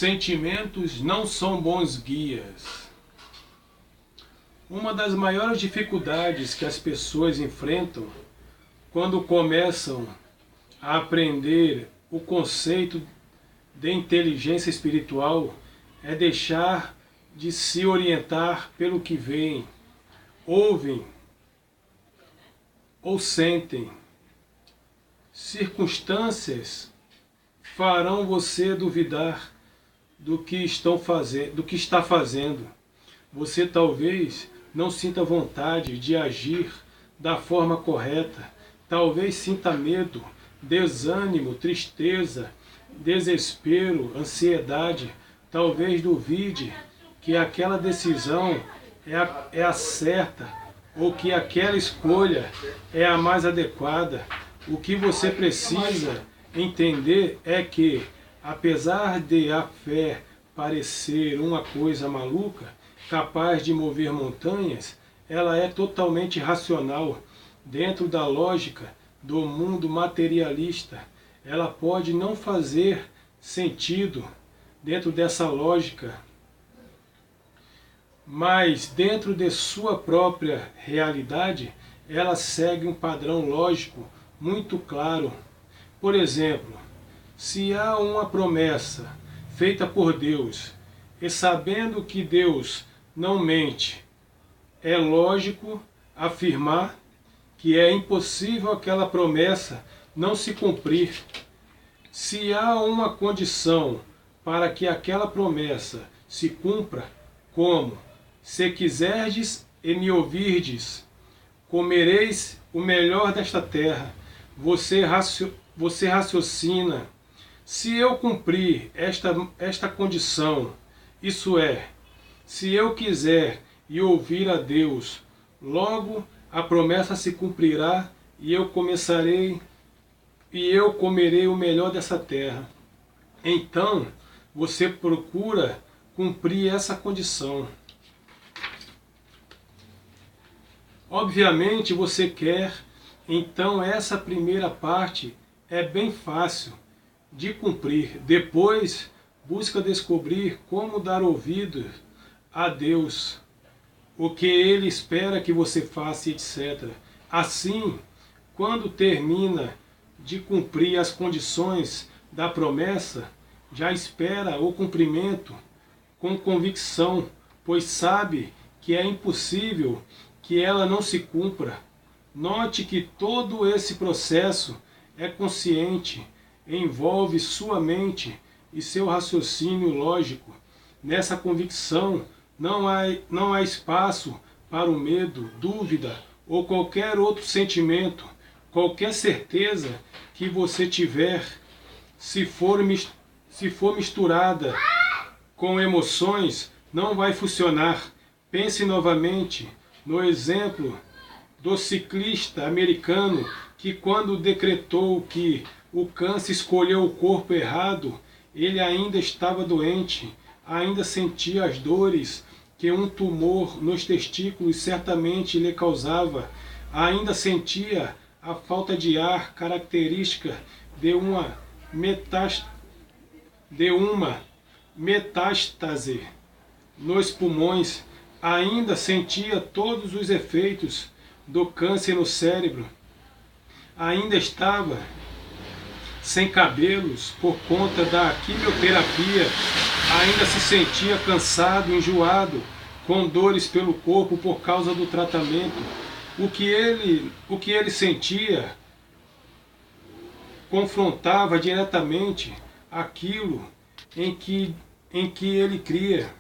Sentimentos não são bons guias. Uma das maiores dificuldades que as pessoas enfrentam quando começam a aprender o conceito de inteligência espiritual é deixar de se orientar pelo que veem, ouvem ou sentem. Circunstâncias farão você duvidar do que está fazendo. Você talvez não sinta vontade de agir da forma correta. Talvez sinta medo, desânimo, tristeza, desespero, ansiedade. Talvez duvide que aquela decisão é a certa ou que aquela escolha é a mais adequada. O que você precisa entender é que, apesar de a fé parecer uma coisa maluca, capaz de mover montanhas, ela é totalmente racional. Dentro da lógica do mundo materialista, ela pode não fazer sentido dentro dessa lógica, mas dentro de sua própria realidade, ela segue um padrão lógico muito claro. Por exemplo, se há uma promessa feita por Deus, e sabendo que Deus não mente, é lógico afirmar que é impossível aquela promessa não se cumprir. Se há uma condição para que aquela promessa se cumpra, como: se quiserdes e me ouvirdes, comereis o melhor desta terra. Você raciocina: se eu cumprir esta condição, isso é, se eu quiser e ouvir a Deus, logo a promessa se cumprirá e eu comerei o melhor dessa terra. Então, você procura cumprir essa condição. Obviamente você quer, então essa primeira parte é bem fácil de cumprir. Depois, busca descobrir como dar ouvido a Deus, o que Ele espera que você faça, etc. Assim, quando termina de cumprir as condições da promessa, já espera o cumprimento com convicção, pois sabe que é impossível que ela não se cumpra. Note que todo esse processo é consciente, envolve sua mente e seu raciocínio lógico. Nessa convicção não há espaço para o medo, dúvida ou qualquer outro sentimento. Qualquer certeza que você tiver, se for misturada com emoções, não vai funcionar. Pense novamente no exemplo do ciclista americano que, quando decretou que o câncer escolheu o corpo errado, ele ainda estava doente, ainda sentia as dores que um tumor nos testículos certamente lhe causava, ainda sentia a falta de ar característica de uma metástase nos pulmões, ainda sentia todos os efeitos do câncer no cérebro, ainda estava sem cabelos por conta da quimioterapia, ainda se sentia cansado, enjoado, com dores pelo corpo por causa do tratamento. O que ele sentia confrontava diretamente aquilo em que ele cria,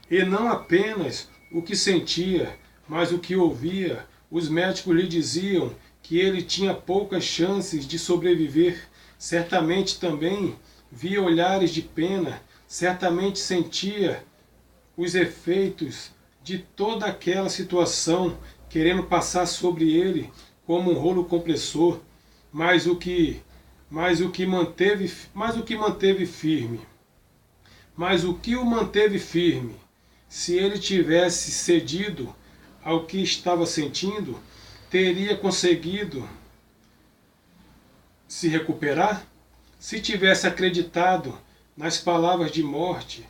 e não apenas o que sentia, mas o que ouvia. Os médicos lhe diziam que ele tinha poucas chances de sobreviver. Certamente também via olhares de pena, certamente sentia os efeitos de toda aquela situação querendo passar sobre ele como um rolo compressor, mas o que o manteve firme, se ele tivesse cedido ao que estava sentindo, teria conseguido se recuperar? Se tivesse acreditado nas palavras de morte,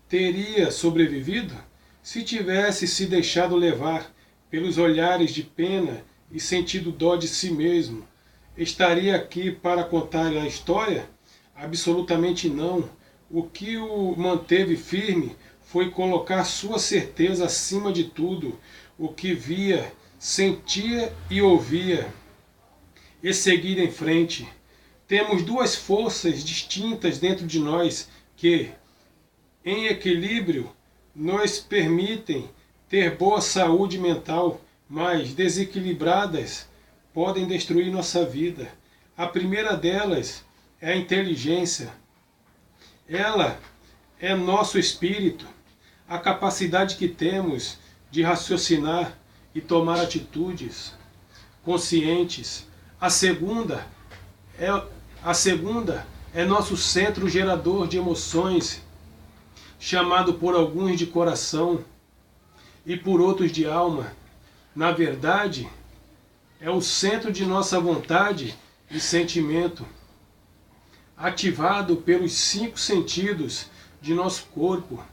teria sobrevivido? Se tivesse se deixado levar pelos olhares de pena e sentido dó de si mesmo, estaria aqui para contar a história? Absolutamente não. O que o manteve firme foi colocar sua certeza acima de tudo, o que via, sentia e ouvia, e seguir em frente. Temos duas forças distintas dentro de nós que, em equilíbrio, nos permitem ter boa saúde mental, mas desequilibradas podem destruir nossa vida. A primeira delas é a inteligência. Ela é nosso espírito, a capacidade que temos de raciocinar e tomar atitudes conscientes. A segunda é nosso centro gerador de emoções, chamado por alguns de coração e por outros de alma. Na verdade, é o centro de nossa vontade e sentimento, ativado pelos 5 sentidos de nosso corpo.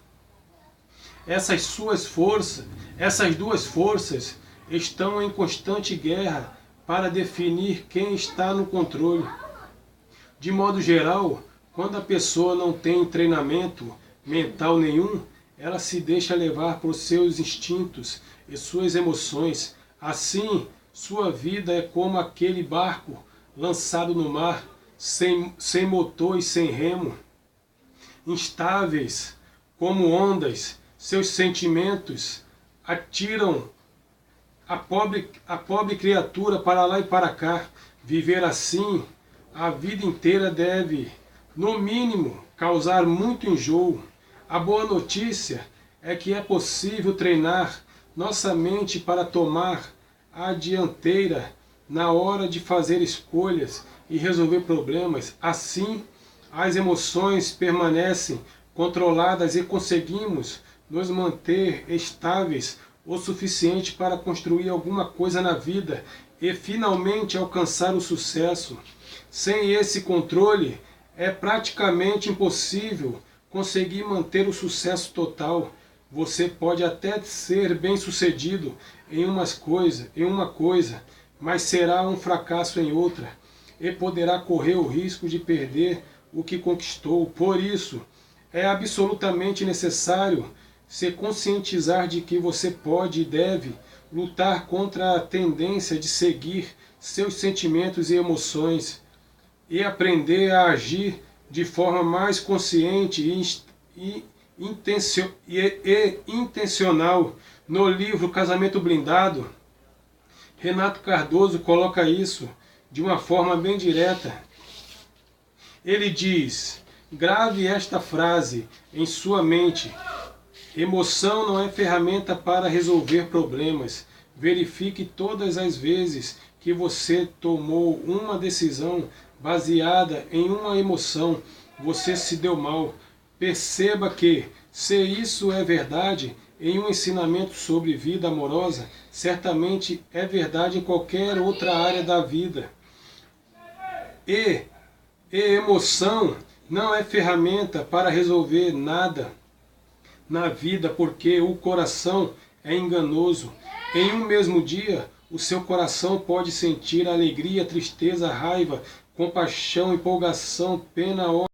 Essas duas forças estão em constante guerra para definir quem está no controle. De modo geral, quando a pessoa não tem treinamento mental nenhum, ela se deixa levar por seus instintos e suas emoções. Assim, sua vida é como aquele barco lançado no mar, sem motor e sem remo, instáveis como ondas. Seus sentimentos atiram a pobre criatura para lá e para cá. Viver assim a vida inteira deve, no mínimo, causar muito enjoo. A boa notícia é que é possível treinar nossa mente para tomar a dianteira na hora de fazer escolhas e resolver problemas. Assim, as emoções permanecem controladas e conseguimos nos manter estáveis o suficiente para construir alguma coisa na vida e finalmente alcançar o sucesso. Sem esse controle, é praticamente impossível conseguir manter o sucesso total. Você pode até ser bem-sucedido em uma coisa, mas será um fracasso em outra e poderá correr o risco de perder o que conquistou. Por isso, é absolutamente necessário se conscientizar de que você pode e deve lutar contra a tendência de seguir seus sentimentos e emoções e aprender a agir de forma mais consciente e intencional. No livro Casamento Blindado, Renato Cardoso coloca isso de uma forma bem direta. Ele diz: grave esta frase em sua mente: emoção não é ferramenta para resolver problemas. Verifique todas as vezes que você tomou uma decisão baseada em uma emoção, você se deu mal. Perceba que, se isso é verdade em um ensinamento sobre vida amorosa, certamente é verdade em qualquer outra área da vida. E emoção não é ferramenta para resolver nada na vida, porque o coração é enganoso. Em um mesmo dia, o seu coração pode sentir alegria, tristeza, raiva, compaixão, empolgação, pena, ódio.